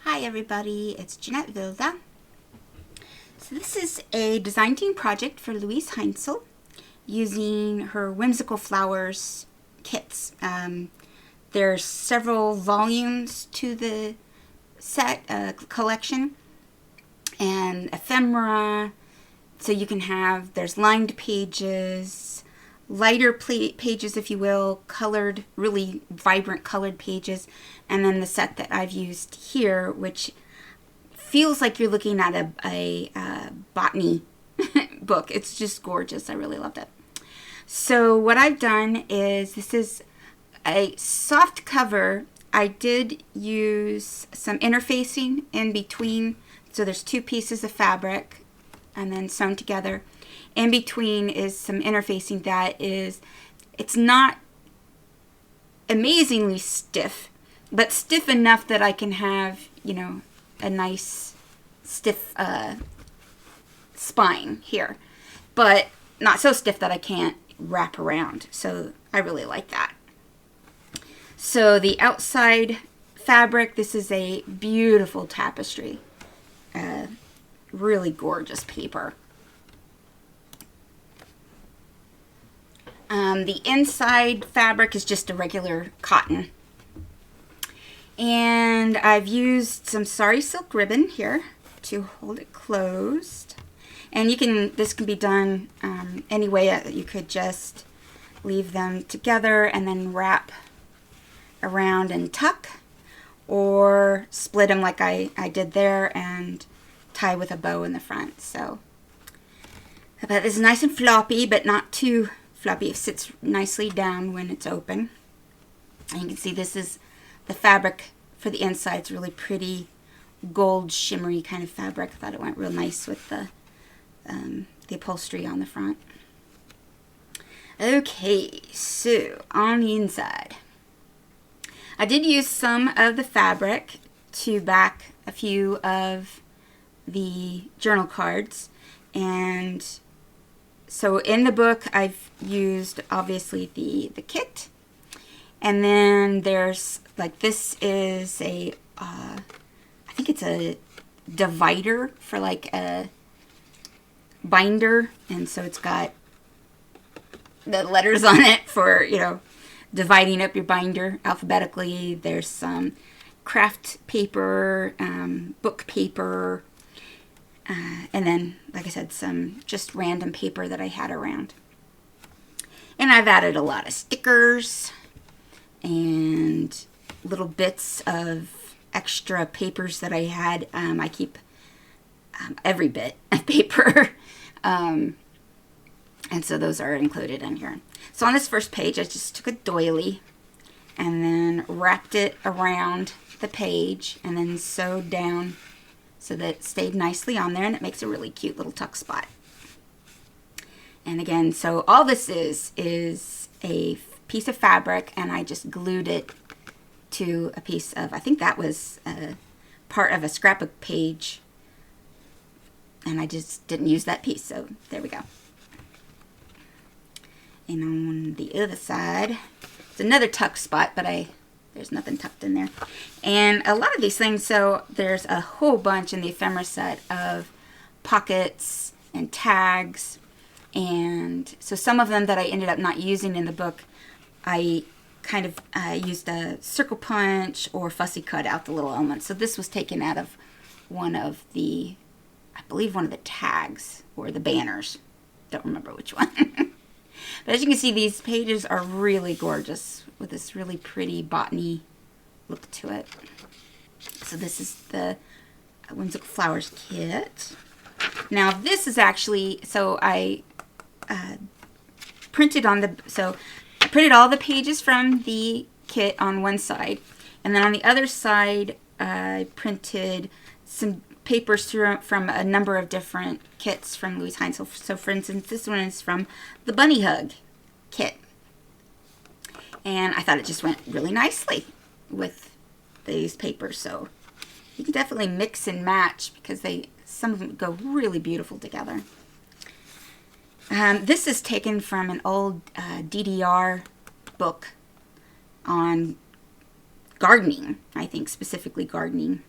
Hi everybody, it's Jeanette Vilda. So this is a design team project for Luise Heinzl using her Whimsical Flowers kits. There's several volumes to the set collection and ephemera, so you can have, there's lined pages, lighter pages if you will, colored, really vibrant colored pages, and then the set that I've used here, which feels like you're looking at a botany book. It's just gorgeous. I really loved it. So what I've done is, this is a soft cover. I did use some interfacing in between, so there's two pieces of fabric and then sewn together. In between is some interfacing that is, it's not amazingly stiff, but stiff enough that I can have, you know, a nice stiff spine here, but not so stiff that I can't wrap around. So I really like that. So the outside fabric, this is a beautiful tapestry, really gorgeous paper. The inside fabric is just a regular cotton. And I've used some sari silk ribbon here to hold it closed. And you can, this can be done any way. You could just leave them together and then wrap around and tuck, or split them like I did there and tie with a bow in the front. So, but this is nice and floppy, but not too floppy. It sits nicely down when it's open. And you can see this is the fabric for the inside. It's really pretty gold shimmery kind of fabric. I thought it went real nice with the upholstery on the front. Okay, so on the inside, I did use some of the fabric to back a few of the journal cards. And so in the book, I've used obviously the kit. And then there's, like, this is a, I think it's a divider for like a binder. And so it's got the letters on it for, you know, dividing up your binder alphabetically. There's some craft paper, book paper, and then, like I said, some just random paper that I had around. And I've added a lot of stickers and little bits of extra papers that I had. I keep every bit of paper. And so those are included in here. So on this first page, I just took a doily and then wrapped it around the page and then sewed down so that it stayed nicely on there, and it makes a really cute little tuck spot. And again, so all this is a piece of fabric, and I just glued it to a piece of, I think that was part of a scrapbook page, and I just didn't use that piece, so there we go. And on the other side, it's another tuck spot, but there's nothing tucked in there. And a lot of these things, so there's a whole bunch in the ephemera set of pockets and tags. And so some of them that I ended up not using in the book, I kind of used a circle punch or fussy cut out the little elements. So this was taken out of one of the, I believe one of the tags or the banners. Don't remember which one. But as you can see, these pages are really gorgeous with this really pretty botany look to it. So this is the Whimsical Flowers kit. Now this is actually, so I printed on the, so I printed all the pages from the kit on one side, and then on the other side I printed some papers from a number of different kits from Luise Heinzl. So for instance, this one is from the Bunny Hug kit. And I thought it just went really nicely with these papers. So you can definitely mix and match because some of them go really beautiful together. This is taken from an old DDR book on gardening, I think specifically gardening.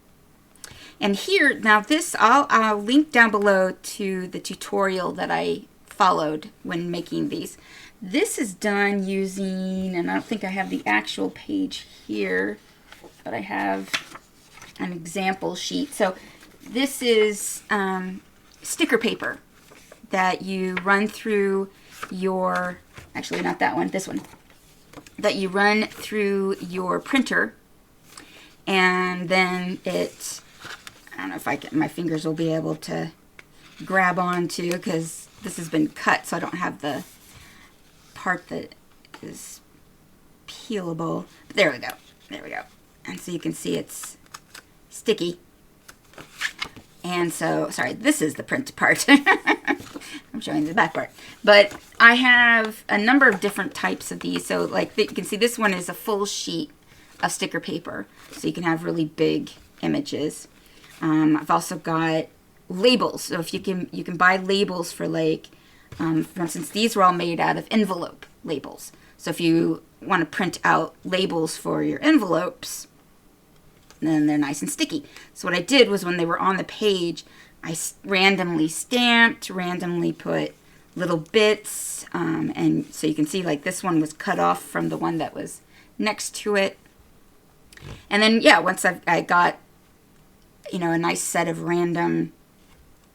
And here, now this, I'll link down below to the tutorial that I followed when making these. This is done using, and I don't think I have the actual page here, but I have an example sheet. So this is sticker paper that you run through your, actually not that one, this one, that you run through your printer, and then it, I don't know if I can, my fingers will be able to grab onto, because this has been cut, so I don't have the part that is peelable. But there we go. There we go. And so you can see it's sticky. And so, sorry, this is the print part. I'm showing the back part. But I have a number of different types of these. So like you can see this one is a full sheet of sticker paper. So you can have really big images. I've also got labels. So if you can buy labels for, like, for instance, these were all made out of envelope labels. So if you want to print out labels for your envelopes, then they're nice and sticky. So what I did was, when they were on the page, I randomly stamped, randomly put little bits, and so you can see, like, this one was cut off from the one that was next to it. And then, yeah, once I got, you know, a nice set of random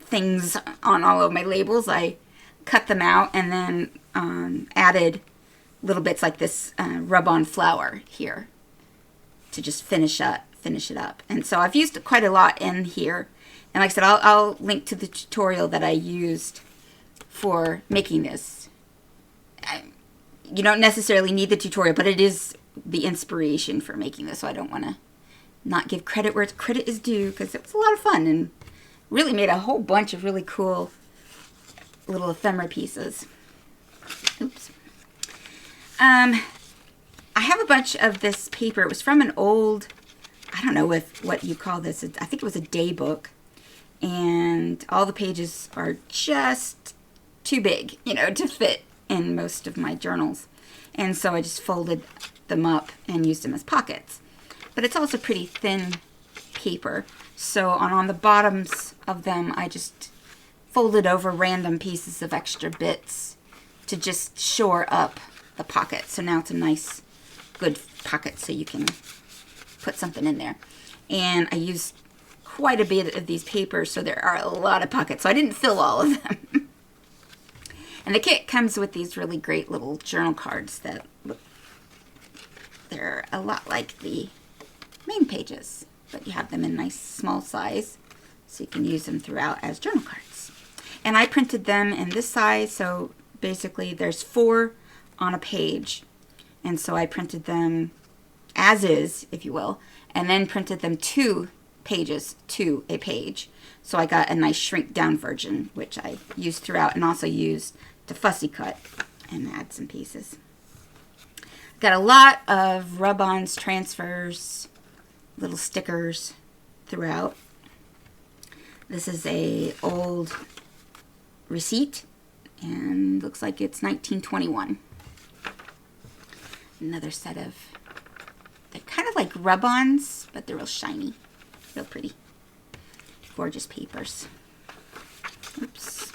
things on all of my labels, I cut them out and then added little bits like this rub-on flower here to just finish it up. And so I've used quite a lot in here. And like I said, I'll link to the tutorial that I used for making this. You don't necessarily need the tutorial, but it is the inspiration for making this. So I don't want to not give credit where credit is due, because it was a lot of fun and really made a whole bunch of really cool little ephemera pieces. Oops. I have a bunch of this paper. It was from an old, I don't know what you call this. I think it was a day book. And all the pages are just too big, you know, to fit in most of my journals. And so I just folded them up and used them as pockets. But it's also pretty thin paper. So on the bottoms of them, I just folded over random pieces of extra bits to just shore up the pocket. So now it's a nice, good pocket, so you can put something in there. And I used quite a bit of these papers, so there are a lot of pockets. So I didn't fill all of them. And the kit comes with these really great little journal cards that look, they're a lot like the main pages, but you have them in nice small size, so you can use them throughout as journal cards. And I printed them in this size, so basically there's 4 on a page, and so I printed them as is, if you will, and then printed them 2 pages to a page. So I got a nice shrink down version, which I used throughout, and also used to fussy cut and add some pieces. Got a lot of rub-ons, transfers, little stickers throughout. This is a old receipt, and looks like it's 1921. Another set of, they're kind of like rub-ons, but they're real shiny, real pretty, gorgeous papers. Oops.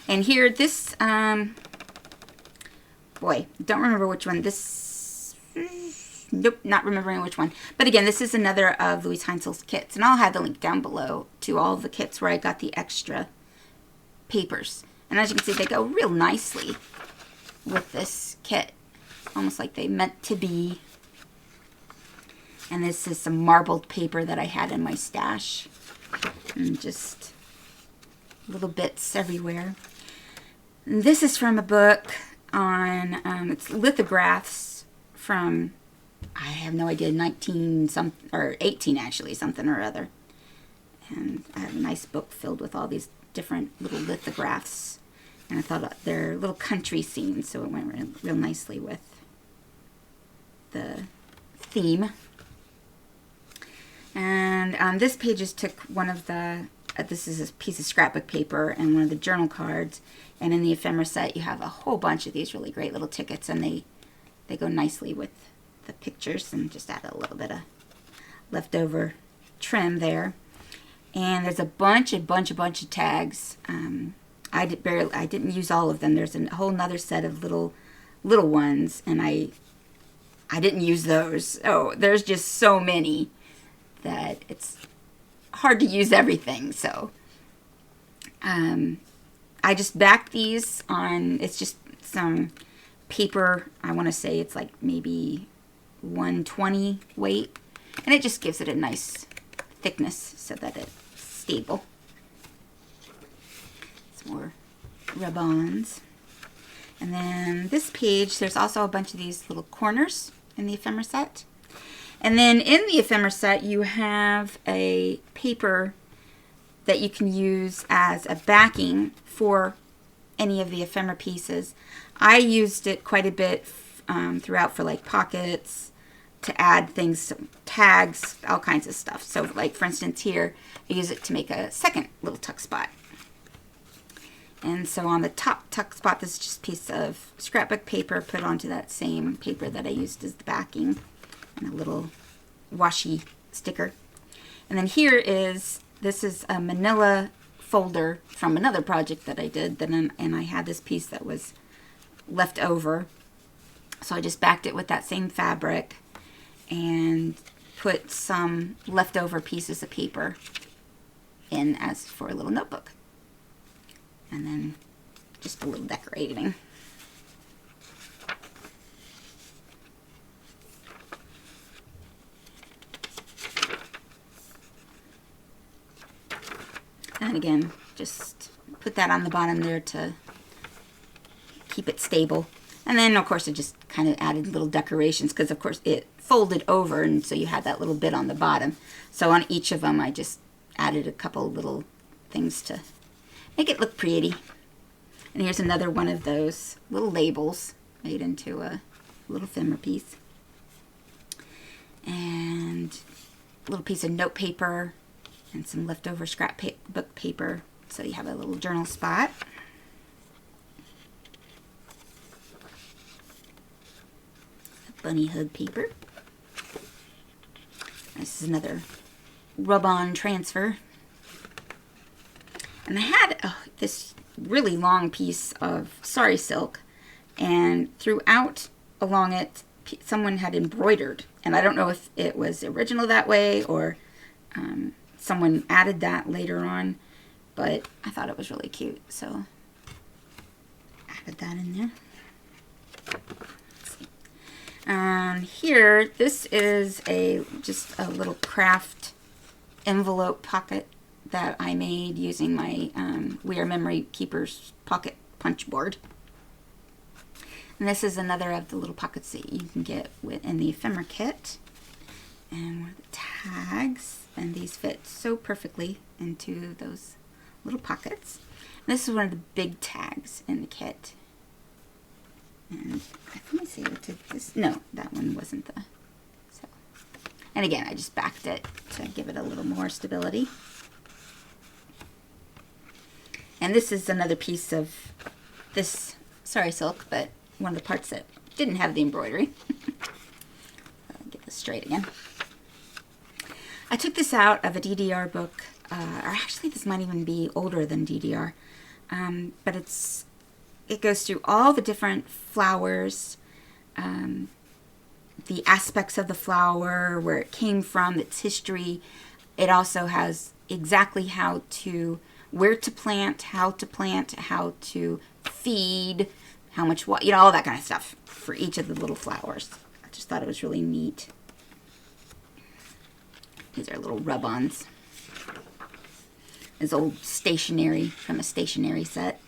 And here, this, boy, don't remember which one. This, nope, not remembering which one. But again, this is another of Luise Heinzl's kits. And I'll have the link down below to all the kits where I got the extra papers. And as you can see, they go real nicely with this kit. Almost like they meant to be. And this is some marbled paper that I had in my stash. And just little bits everywhere. And this is from a book on, it's lithographs from, I have no idea, 18 actually, something or other. And I have a nice book filled with all these different little lithographs. And I thought they're little country scenes, so it went real nicely with the theme. And this page just took one of the, this is a piece of scrapbook paper and one of the journal cards. And in the ephemera set, you have a whole bunch of these really great little tickets, and they go nicely with the pictures, and just add a little bit of leftover trim there. And there's a bunch of tags. I didn't use all of them. There's a whole nother set of little ones, and I didn't use those. Oh, there's just so many that it's hard to use everything. So I just backed these on, it's just some paper. I want to say it's like maybe 120 weight, and it just gives it a nice thickness so that it's stable. Some more rub-ons. And then this page, there's also a bunch of these little corners in the ephemera set. And then in the ephemera set, you have a paper that you can use as a backing for any of the ephemera pieces. I used it quite a bit throughout for like pockets, to add things, tags, all kinds of stuff. So like for instance here, I use it to make a second little tuck spot. And so on the top tuck spot, this is just a piece of scrapbook paper put onto that same paper that I used as the backing, and a little washi sticker. And then here is, this is a manila folder from another project that I did, and I had this piece that was left over. So I just backed it with that same fabric and put some leftover pieces of paper in as for a little notebook. And then just a little decorating. And again, just put that on the bottom there to keep it stable. And then of course I just kind of added little decorations, because of course it folded over, and so you had that little bit on the bottom. So on each of them I just added a couple little things to make it look pretty. And here's another one of those little labels made into a little ephemera piece. And a little piece of note paper and some leftover scrapbook paper, so you have a little journal spot. A bunny hug paper. This is another rub-on transfer. And I had this really long piece of sari silk, and throughout along it someone had embroidered, and I don't know if it was original that way or someone added that later on, but I thought it was really cute, so added that in there. Here, this is just a little craft envelope pocket that I made using my We Are Memory Keepers pocket punch board. And this is another of the little pockets that you can get in the ephemera kit. And one of the tags, and these fit so perfectly into those little pockets. And this is one of the big tags in the kit. And let me see, did this? No, that one wasn't the. So, and again, I just backed it to give it a little more stability. And this is another piece of this sari silk, but one of the parts that didn't have the embroidery. I'll get this straight again. I took this out of a DDR book, or actually this might even be older than DDR, but it goes through all the different flowers, the aspects of the flower, where it came from, its history. It also has exactly where to plant, how to feed, how much water, all that kind of stuff for each of the little flowers. I just thought it was really neat. These are little rub-ons. This old stationery from a stationery set.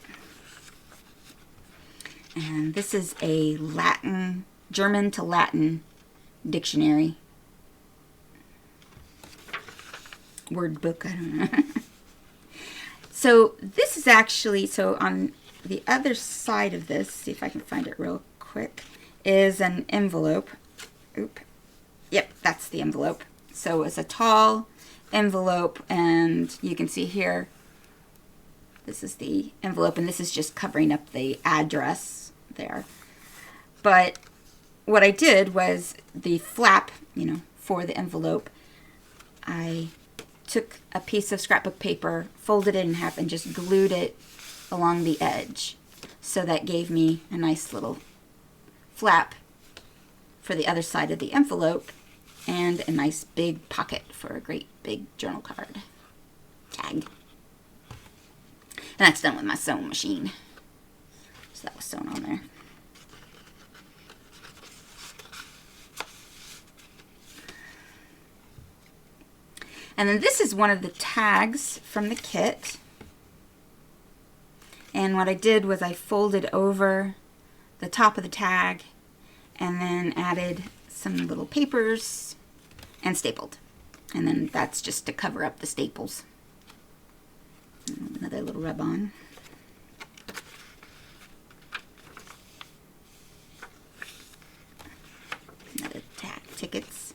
And this is a German to Latin dictionary. Word book, I don't know. So this is actually, so on the other side of this, see if I can find it real quick, is an envelope. Oop. Yep, that's the envelope. So it's a tall envelope, and you can see here, this is the envelope, and this is just covering up the address there. But what I did was the flap, for the envelope, I took a piece of scrapbook paper, folded it in half, and just glued it along the edge. So that gave me a nice little flap for the other side of the envelope and a nice big pocket for a great big journal card tag. And that's done with my sewing machine. So that was sewn on there. And then this is one of the tags from the kit. And what I did was I folded over the top of the tag and then added some little papers and stapled. And then that's just to cover up the staples. Another little rub-on. Another tag, tickets.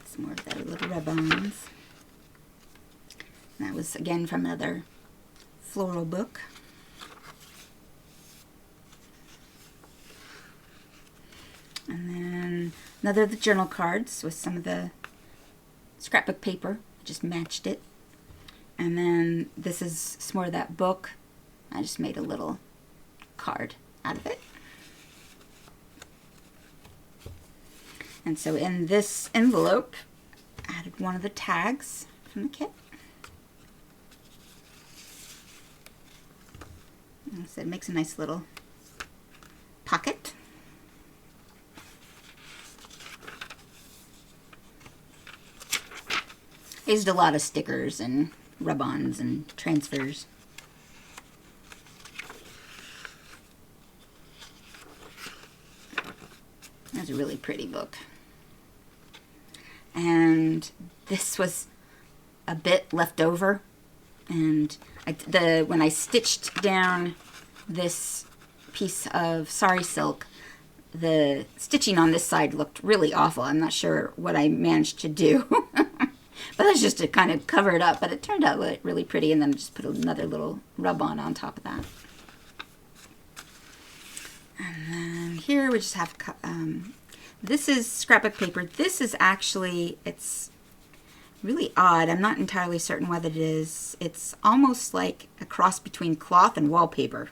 Some more of that little rub-ons. That was again from another Floral book. And then another of the journal cards with some of the scrapbook paper. I just matched it. And then this is some more of that book. I just made a little card out of it. And so in this envelope, I added one of the tags from the kit. And so it makes a nice little pocket. I used a lot of stickers and rub-ons and transfers. That's a really pretty book. And this was a bit left over, and when I stitched down this piece of sari silk, the stitching on this side looked really awful. I'm not sure what I managed to do. But that's just to kind of cover it up. But it turned out really pretty, and then I just put another little rub-on on top of that. And then here we just have, this is scrapbook paper. This is actually, it's really odd. I'm not entirely certain what it is. It's almost like a cross between cloth and wallpaper.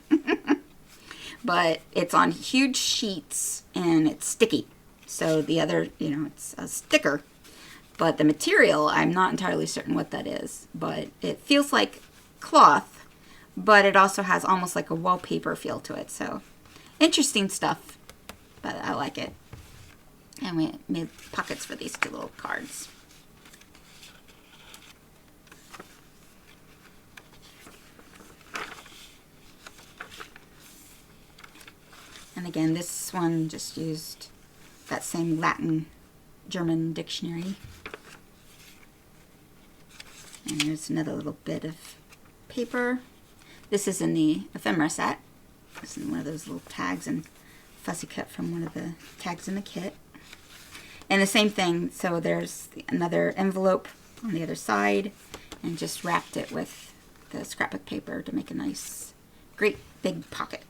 But it's on huge sheets, and it's sticky. So the other, it's a sticker. But the material, I'm not entirely certain what that is. But it feels like cloth, but it also has almost like a wallpaper feel to it. So interesting stuff, but I like it. And we made pockets for these two little cards. And again, this one just used that same Latin German dictionary. And there's another little bit of paper. This is in the ephemera set. This is one of those little tags and fussy cut from one of the tags in the kit. And the same thing, so there's another envelope on the other side, and just wrapped it with the scrapbook paper to make a nice, great big pocket.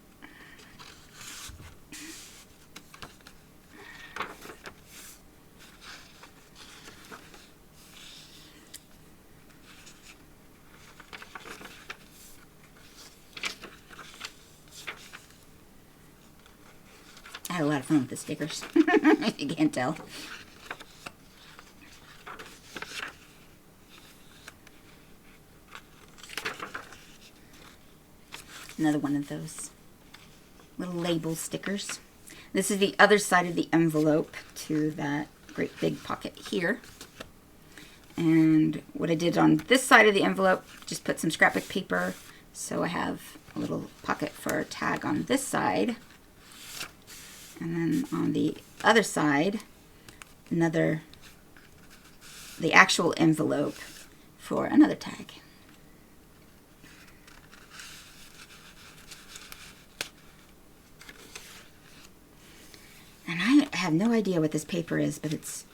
I had a lot of fun with the stickers, if you can't tell. Another one of those little label stickers. This is the other side of the envelope to that great big pocket here. And what I did on this side of the envelope, just put some scrapbook paper, so I have a little pocket for a tag on this side. And then on the other side, the actual envelope for another tag. And I have no idea what this paper is, but it's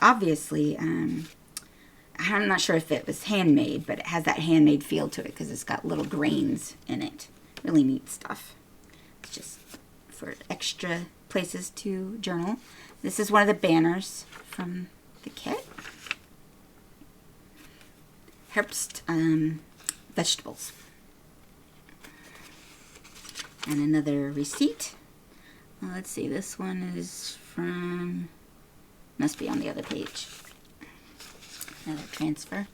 obviously, I'm not sure if it was handmade, but it has that handmade feel to it because it's got little grains in it. Really neat stuff. It's just for extra places to journal. This is one of the banners from the kit. Herbst vegetables. And another receipt. Let's see, this one is from, must be on the other page. Another transfer.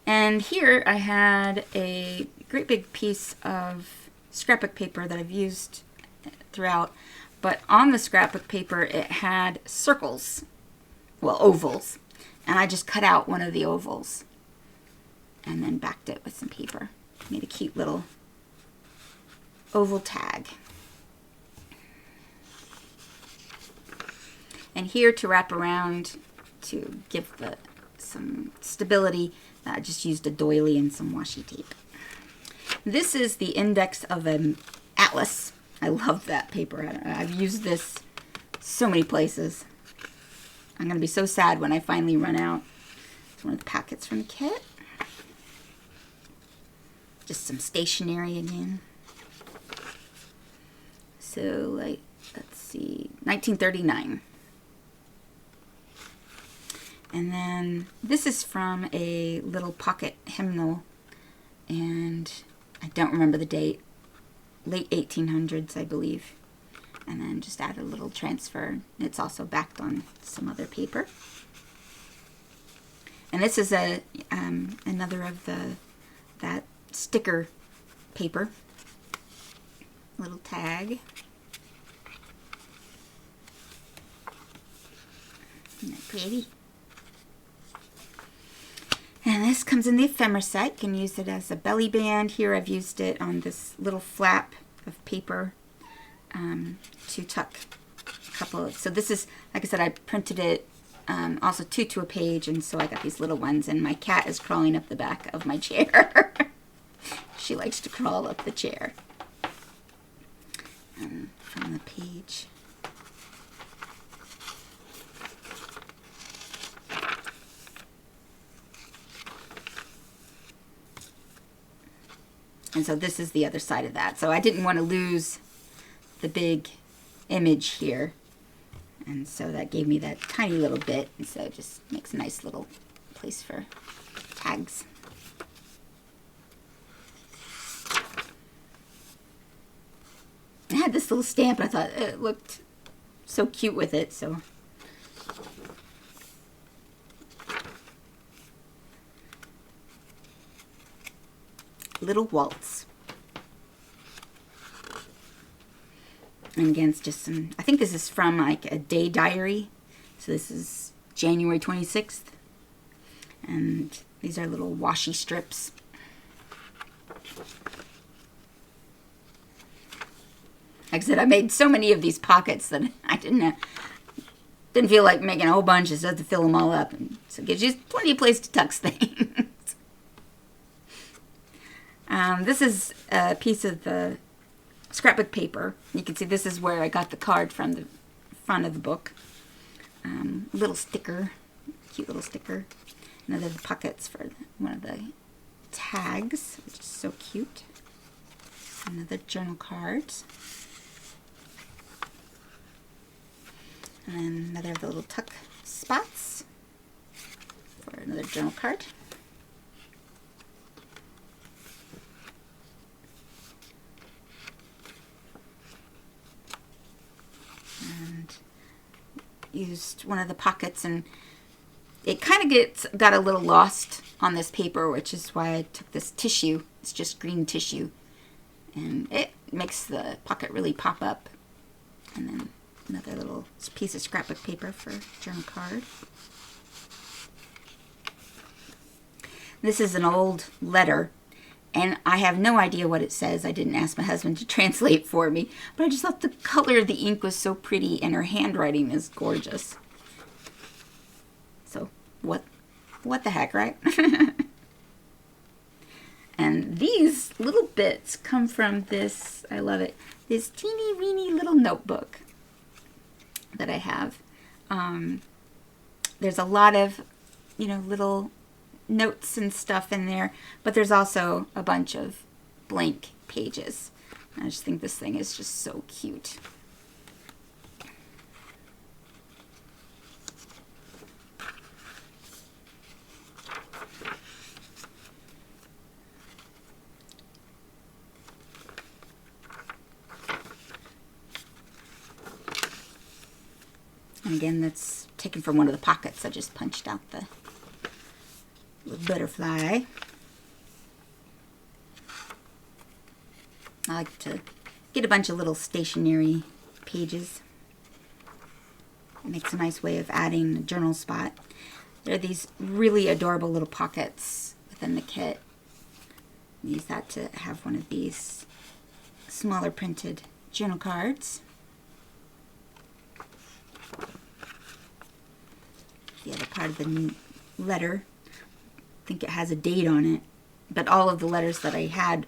And here I had a great big piece of scrapbook paper that I've used throughout, but on the scrapbook paper it had circles, well, ovals, and I just cut out one of the ovals and then backed it with some paper. Made a cute little oval tag. And here to wrap around to give some stability, I just used a doily and some washi tape. This is the index of an atlas. I love that paper. I've used this so many places. I'm going to be so sad when I finally run out. It's one of the packets from the kit. Just some stationery again. So, like, let's see, 1939. And then this is from a little pocket hymnal, and I don't remember the date, late 1800s, I believe. And then just add a little transfer. It's also backed on some other paper. And this is another of that sticker paper. Little tag. Isn't that pretty? And this comes in the ephemera set. You can use it as a belly band. Here I've used it on this little flap of paper to tuck a couple of, so this is, like I said, I printed it also two to a page, and so I got these little ones, and my cat is crawling up the back of my chair. She likes to crawl up the chair. And from the page. And so this is the other side of that. So I didn't want to lose the big image here. And so that gave me that tiny little bit. And so it just makes a nice little place for tags. I had this little stamp. I thought it looked so cute with it. So little waltz. And again, it's just some, I think this is from like a day diary. So this is January 26th. And these are little washi strips. Like I said, I made so many of these pockets that I didn't feel like making a whole bunch just to fill them all up. And so it gives you plenty of place to tuck things. This is a piece of the scrapbook paper. You can see this is where I got the card from the front of the book. Little sticker, cute little sticker. Another the pockets for one of the tags, which is so cute. Another journal card. And then another of the little tuck spots for another journal card. And used one of the pockets, and it kind of got a little lost on this paper, which is why I took this tissue. It's just green tissue, and it makes the pocket really pop up. And then another little piece of scrapbook paper for journal card. This is an old letter, and I have no idea what it says. I didn't ask my husband to translate for me, but I just thought the color of the ink was so pretty, and her handwriting is gorgeous. So what the heck, right? And these little bits come from this, I love it, this teeny weeny little notebook that I have. There's a lot of, little notes and stuff in there, but there's also a bunch of blank pages. I just think this thing is just so cute. And again, that's taken from one of the pockets. I just punched out the little butterfly. I like to get a bunch of little stationery pages. It makes a nice way of adding a journal spot. There are these really adorable little pockets within the kit. Use that to have one of these smaller printed journal cards. The other part of the letter, I think it has a date on it, but all of the letters that I had,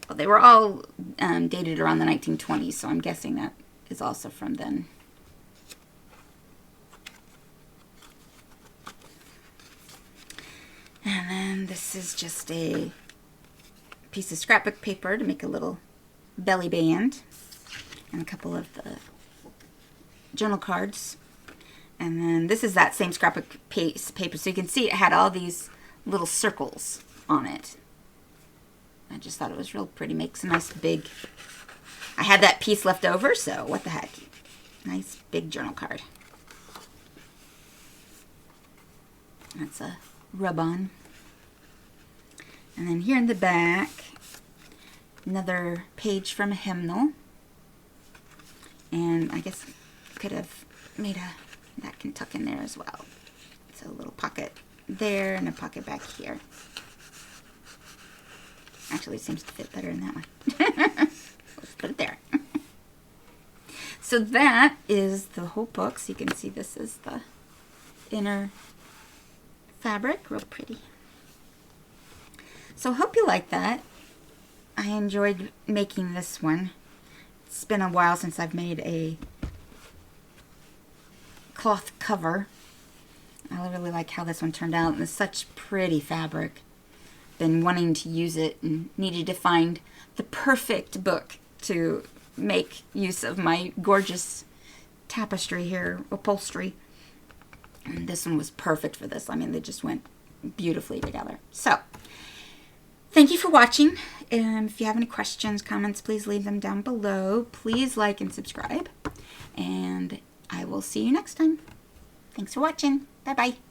they were all dated around the 1920s, so I'm guessing that is also from then. And then this is just a piece of scrapbook paper to make a little belly band, and a couple of the journal cards. And then this is that same scrapbook piece of paper, so you can see it had all these little circles on it. I just thought it was real pretty. Makes a nice big, I had that piece left over, so what the heck. Nice big journal card. That's a rub-on. And then here in the back, another page from a hymnal. And I guess I could have made a, that can tuck in there as well. So a little pocket there and a pocket back here. Actually, it seems to fit better in that one. Let's put it there. So that is the whole book. So you can see this is the inner fabric. Real pretty. So I hope you like that. I enjoyed making this one. It's been a while since I've made a cloth cover. I really like how this one turned out. And it's such pretty fabric. Been wanting to use it and needed to find the perfect book to make use of my gorgeous tapestry here, upholstery. And this one was perfect for this. I mean, they just went beautifully together. So, thank you for watching. If you have any questions, comments, please leave them down below. Please like and subscribe. And I will see you next time. Thanks for watching. Bye-bye.